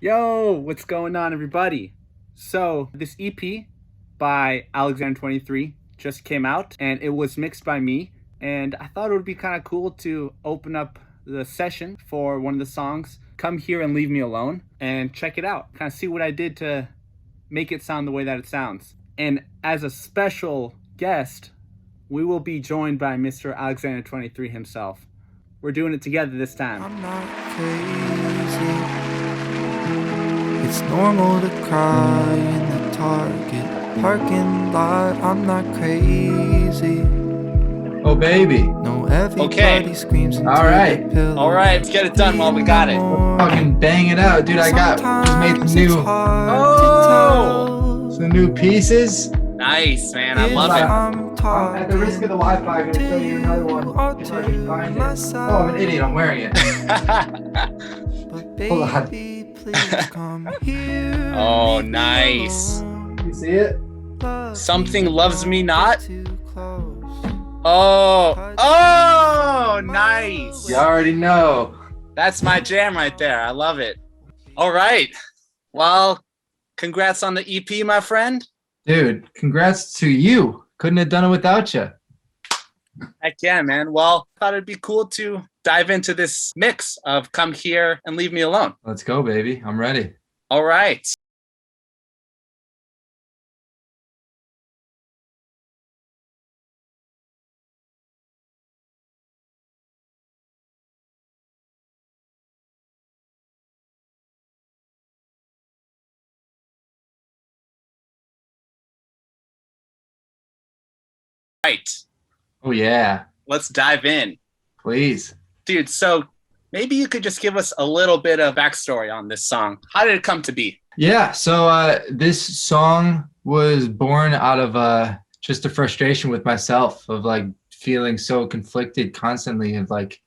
Yo, what's going on, everybody? So, this EP by Alexander23 just came out and it was mixed by me. And I thought it would be kind of cool to open up the session for one of the songs, Come Here and Leave Me Alone, and check it out. Kind of see what I did to make it sound the way that it sounds. And as a special guest, we will be joined by Mr. Alexander23 himself. We're doing it together this time. I'm not crazy. It's normal to cry in the Target parking lot. I'm not crazy. Oh, baby. No, everybody screams into All right. the pillow. All right, let's get it done while we got it. Fucking bang it out, dude. I just made some new pieces. Nice, man. I love it. I'm at the risk of the Wi-Fi, I'm gonna show you another one if I can find it. Oh, I'm an idiot. I'm wearing it. Hold on. Please come here. Oh, nice. You see it? Something Loves Me Not. Oh, nice. You already know. That's my jam right there. I love it. All right. Well, congrats on the EP, my friend. Dude, congrats to you. Couldn't have done it without you. Heck yeah, man. Well, I thought it'd be cool to dive into this mix of Come Here and Leave Me Alone. Let's go, baby. I'm ready. All right. Right. Oh, yeah. Let's dive in. Please. Dude, so maybe you could just give us a little bit of backstory on this song. How did it come to be? Yeah, so this song was born out of just a frustration with myself of like feeling so conflicted constantly of like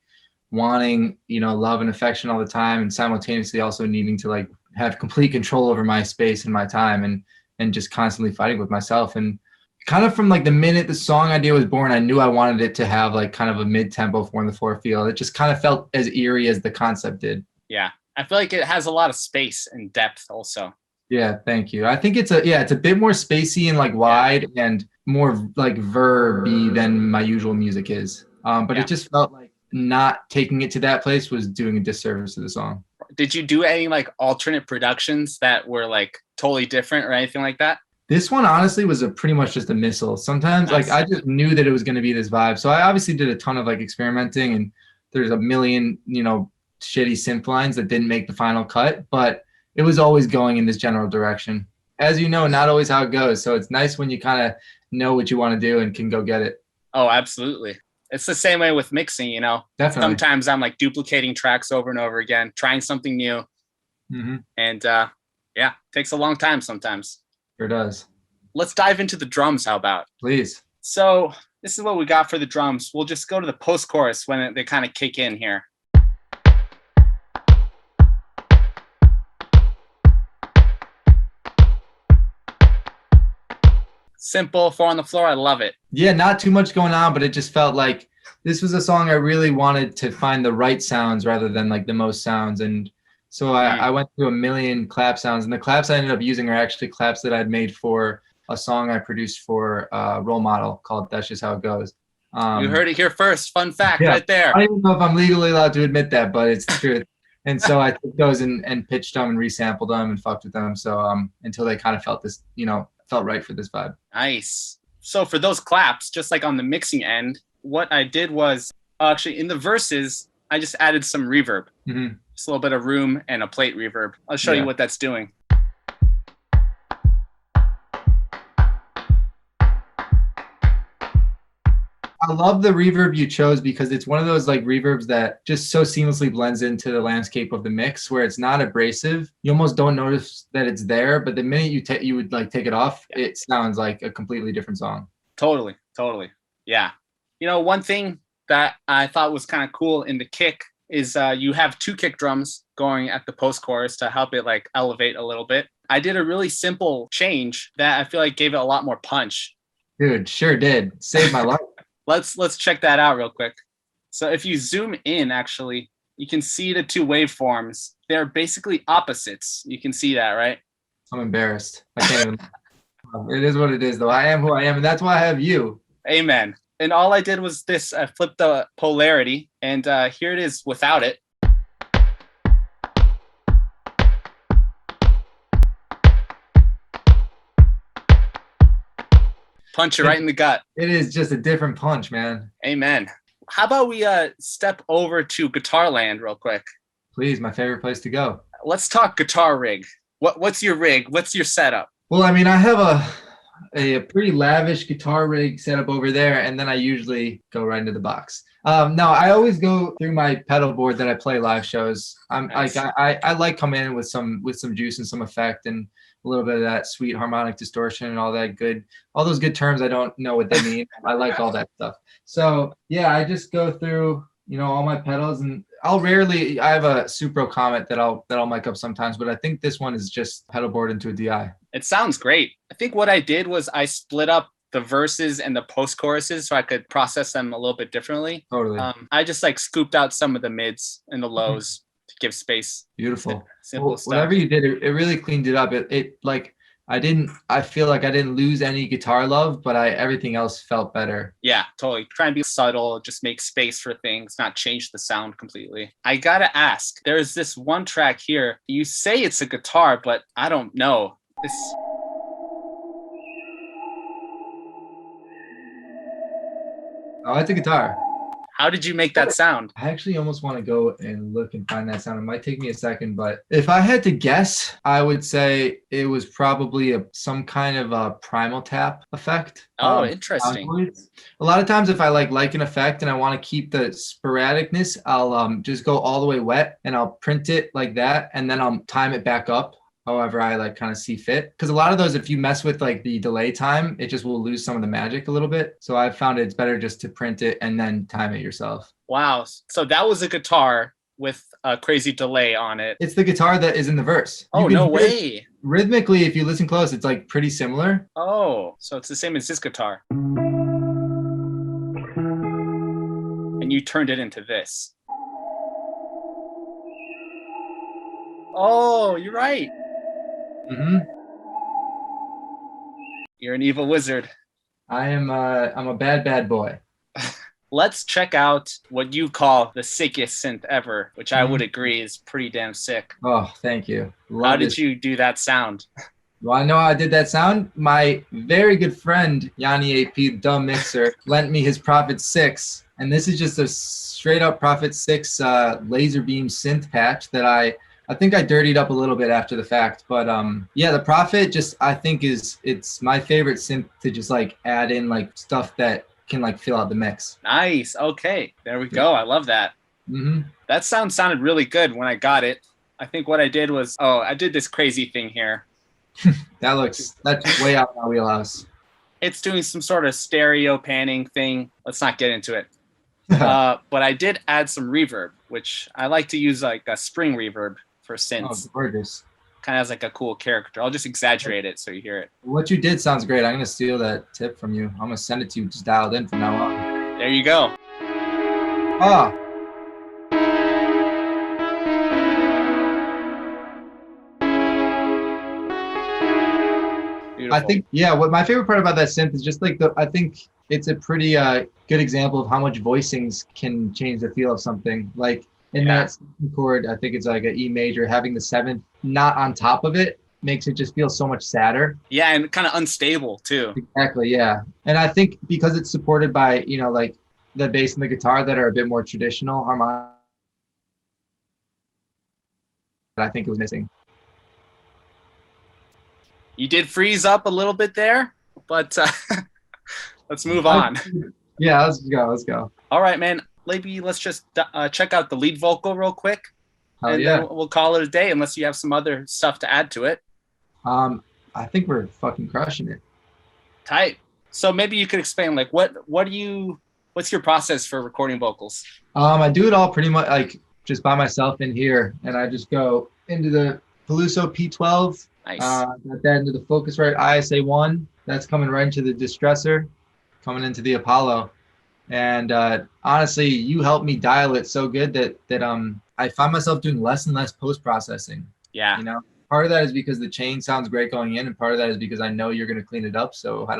wanting, love and affection all the time and simultaneously also needing to like have complete control over my space and my time and just constantly fighting with myself. And kind of from like the minute the song idea was born, I knew I wanted it to have like kind of a mid-tempo 4/4 feel. It just kind of felt as eerie as the concept did. Yeah. I feel like it has a lot of space and depth also. Yeah, thank you. I think it's a bit more spacey and like wide and more like verby than my usual music is. But it just felt like not taking it to that place was doing a disservice to the song. Did you do any like alternate productions that were like totally different or anything like that? This one honestly was pretty much just a missile. Sometimes like I just knew that it was going to be this vibe. So I obviously did a ton of like experimenting and there's a million, shitty synth lines that didn't make the final cut, but it was always going in this general direction. As you know, not always how it goes. So it's nice when you kind of know what you want to do and can go get it. Oh, absolutely. It's the same way with mixing, Definitely. Sometimes I'm like duplicating tracks over and over again, trying something new. Mm-hmm. And takes a long time sometimes. Sure does. Let's dive into the drums. How about? Please. So this is what we got for the drums. We'll just go to the post-chorus when they kind of kick in here. Simple, 4 on the floor. I love it. Yeah, not too much going on, but it just felt like this was a song I really wanted to find the right sounds rather than like the most sounds. And so I went through a million clap sounds, and the claps I ended up using are actually claps that I'd made for a song I produced for Role Model called That's Just How It Goes. You heard it here first. Fun fact right there. I don't even know if I'm legally allowed to admit that, but it's the truth. And so I took those and pitched them and resampled them and fucked with them. So until they kind of felt this, felt right for this vibe. Nice. So for those claps, just like on the mixing end, what I did was actually in the verses, I just added some reverb. Mm-hmm. Just a little bit of room and a plate reverb. I'll show you what that's doing. I love the reverb you chose because it's one of those like reverbs that just so seamlessly blends into the landscape of the mix where it's not abrasive. You almost don't notice that it's there, but the minute you would like take it off, it sounds like a completely different song. Totally. Yeah. One thing that I thought was kind of cool in the kick is you have 2 kick drums going at the post-chorus to help it like elevate a little bit. I did a really simple change that I feel like gave it a lot more punch. Dude, sure did. Saved my life. Let's check that out real quick. So if you zoom in, actually, you can see the 2 waveforms they're basically opposites. You can see that, right? I'm embarrassed. I can't even. It is what it is, though. I am who I am, and that's why I have you. Amen. And all I did was this. I flipped the polarity, and here it is without it. Punch you right in the gut. It is just a different punch, man. Amen. How about we step over to Guitar Land real quick? Please, my favorite place to go. Let's talk guitar rig. What's your rig? What's your setup? Well, I mean, I have a pretty lavish guitar rig set up over there, and then I usually go right into the box. No, I always go through my pedal board that I play live shows. Nice. I like coming in with some juice and some effect and a little bit of that sweet harmonic distortion and all those good terms. I don't know what they mean. I like all that stuff. So yeah, I just go through, all my pedals, and I have a Supro Comet that I'll mic up sometimes, but I think this one is just pedal board into a DI. It sounds great. I think what I did was I split up the verses and the post choruses so I could process them a little bit differently. Totally. I just scooped out some of the mids and the lows to give space. Beautiful. Simple stuff. Whatever you did, it really cleaned it up. I feel like I didn't lose any guitar love, but everything else felt better. Yeah, totally. Try and be subtle, just make space for things, not change the sound completely. I gotta ask, there's this one track here. You say it's a guitar, but I don't know. Oh, it's a guitar. How did you make that sound? I actually almost want to go and look and find that sound. It might take me a second, but if I had to guess, I would say it was probably some kind of a primal tap effect. Oh, interesting. A lot of times if I like an effect and I want to keep the sporadicness, I'll just go all the way wet and I'll print it like that, and then I'll time it back up however I kind of see fit. Because a lot of those, if you mess with the delay time, it just will lose some of the magic a little bit. So I've found it's better just to print it and then time it yourself. Wow. So that was a guitar with a crazy delay on it. It's the guitar that is in the verse. Oh, no way. Rhythmically, if you listen close, it's pretty similar. Oh, so it's the same as this guitar. And you turned it into this. Oh, you're right. Mm-hmm. You're an evil wizard. I'm a bad boy. Let's check out what you call the sickest synth ever, which I would agree is pretty damn sick. Oh, thank you. How did you do that sound? Well, I know how I did that sound. My very good friend, Yanni AP, dumb mixer, lent me his Prophet 6. And this is just a straight up Prophet 6 laser beam synth patch that I think I dirtied up a little bit after the fact, but yeah, the Prophet I think it's my favorite synth to just add in stuff that can fill out the mix. Nice. Okay, there we go. I love that. Mm-hmm. That sounded really good when I got it. I think what I did was, I did this crazy thing here. That's way out of my wheelhouse. It's doing some sort of stereo panning thing. Let's not get into it. But I did add some reverb, which I like to use a spring reverb for synths. Oh, gorgeous. Kind of has a cool character. I'll just exaggerate it so you hear it. What you did sounds great. I'm going to steal that tip from you. I'm going to send it to you just dialed in from now on. There you go. Ah. Beautiful. I think, what my favorite part about that synth is just I think it's a pretty good example of how much voicings can change the feel of something. That second chord, I think it's an E major, having the 7th not on top of it makes it just feel so much sadder. Yeah, and kind of unstable too. Exactly, yeah. And I think because it's supported by, the bass and the guitar that are a bit more traditional harmonic, I think it was missing. You did freeze up a little bit there, but let's move on. Yeah, let's go. All right, man. Maybe let's just check out the lead vocal real quick, and yeah. then we'll call it a day unless you have some other stuff to add to it. I think we're fucking crushing it. Tight. So maybe you could explain what's your process for recording vocals? I do it all pretty much just by myself in here, and I just go into the Peluso P12. Nice. Got that into the Focusrite ISA1. That's coming right into the Distressor, coming into the Apollo. And honestly, you helped me dial it so good that I find myself doing less and less post processing. Yeah. You know, part of that is because the chain sounds great going in, and part of that is because I know you're going to clean it up. So I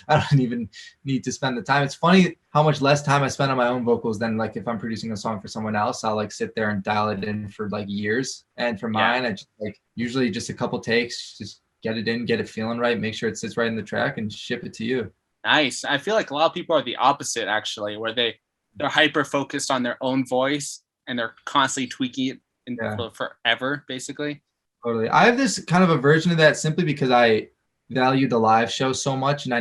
don't even need to spend the time. It's funny how much less time I spend on my own vocals than like if I'm producing a song for someone else. I'll like sit there and dial it in for like years. And for mine, I just like usually just a couple takes, just get it in, get it feeling right, make sure it sits right in the track, and ship it to you. Nice. I feel like a lot of people are the opposite, actually, where they're hyper focused on their own voice and they're constantly tweaking it forever, basically. Totally. I have this kind of a version of that simply because I value the live show so much, and I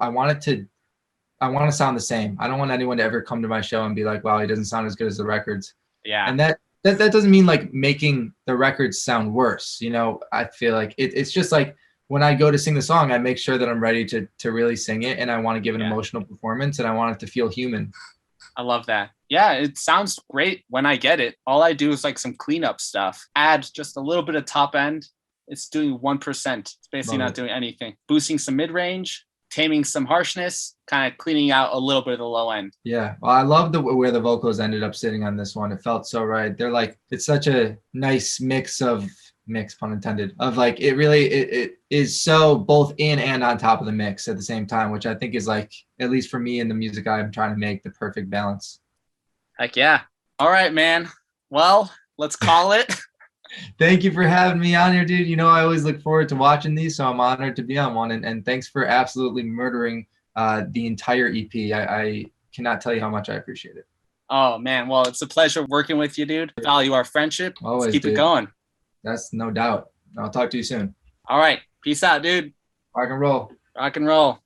want to sound the same. I don't want anyone to ever come to my show and be like, wow, he doesn't sound as good as the records. Yeah. And that doesn't mean like making the records sound worse. You know, I feel like it's just like when I go to sing the song, I make sure that I'm ready to really sing it, and I want to give an emotional performance, and I want it to feel human. I love that. Yeah, it sounds great when I get it. All I do is like some cleanup stuff. Add just a little bit of top end. It's doing 1%. It's basically not doing anything. Boosting some mid-range, taming some harshness, kind of cleaning out a little bit of the low end. Yeah, well, I love where the vocals ended up sitting on this one. It felt so right. They're like, it's such a nice mix, pun intended, of like, it is so both in and on top of the mix at the same time, which I think is like, at least for me in the music I'm trying to make, the perfect balance. Heck yeah. All right, man. Well, let's call it. Thank you for having me on here, dude. You know, I always look forward to watching these, so I'm honored to be on one. And thanks for absolutely murdering the entire EP. I cannot tell you how much I appreciate it. Oh, man. Well, it's a pleasure working with you, dude. Value our friendship. Always, let's keep dude. it going. That's no doubt. I'll talk to you soon. All right. Peace out, dude. Rock and roll. Rock and roll.